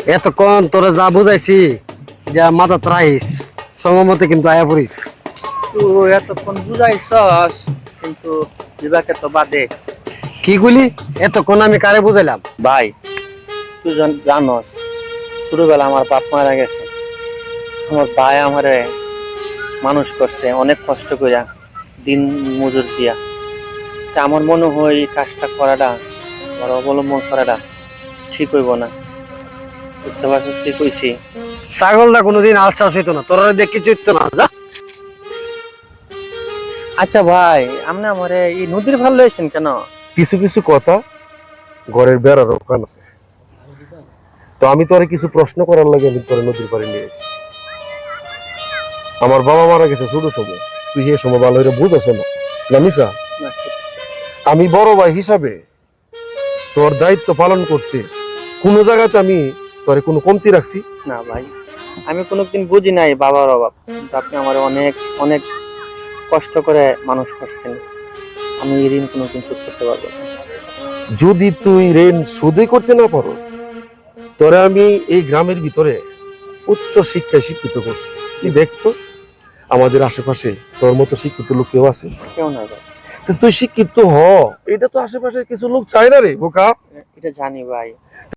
এতক্ষণ তোরা যা বুঝাইছি যা মাথা ত্রাইস সময় মতো কিন্তু আয়া পড়িস। তুই এতক্ষণ বুঝাইছস কিন্তু বিবাকে তো বাদে। কি কইলি? এতক্ষণ আমি কারে বুঝাইলাম? ভাই তুই জানস ছোটবেলা আমার বাপ মারা গেছে, আমার ভাই আমারে মানুষ করছে অনেক কষ্ট কইরা, দিন মজুর দিয়া। তা আমার মনে হয় এই কাজটা করাটা আর অবলম্বন করাটা ঠিক হইব না। বুঝতে পারছিস কি কইছি? ছাগলটা কোনোদিন আলসাস হইতো না, তোরা দেখি চিত্ত না যা। আচ্ছা ভাই, আপনি আমারে এই নদীর ভাল লইছেন কেন? কিছু কিছু কথা ঘরের বেড়ার ওখান আছে, তো আমি তোরে কিছু প্রশ্ন করার লাগে আমি তোরে নদীর পাড়ে নিয়ে এসেছি। আমার বাবা মারা গেছে ছোট সময়, তুই এ সময় ভালো করে বুঝাছ না জানিসা। আমি বড় ভাই হিসাবে তোর দায়িত্ব পালন করতে কোনো জায়গাতে আমি তোরে কোনো কমতি রাখছি? না ভাই, আমি কোনোদিন বুঝি নাই বাবার অভাব, কিন্তু আপনি আমার অনেক অনেক কষ্ট করে মানুষ করছেন। আমি এই ঋণ কোনোদিন শোধ করতে পারবো না। যদি তুই ঋণ শোধই করতে না পারস, তোরে আমি এই গ্রামের ভিতরে উচ্চ শিক্ষায় শিক্ষিত করছি। কি দেখতো আমাদের আশেপাশে তোর মতো শিক্ষিত লোক কেউ আছে? কেউ না ভাই, তো তুই শিক্ষিত হ, এটা তো আশেপাশে কিছু লোক চায় না রে বোকা। এটা জানি ভাই।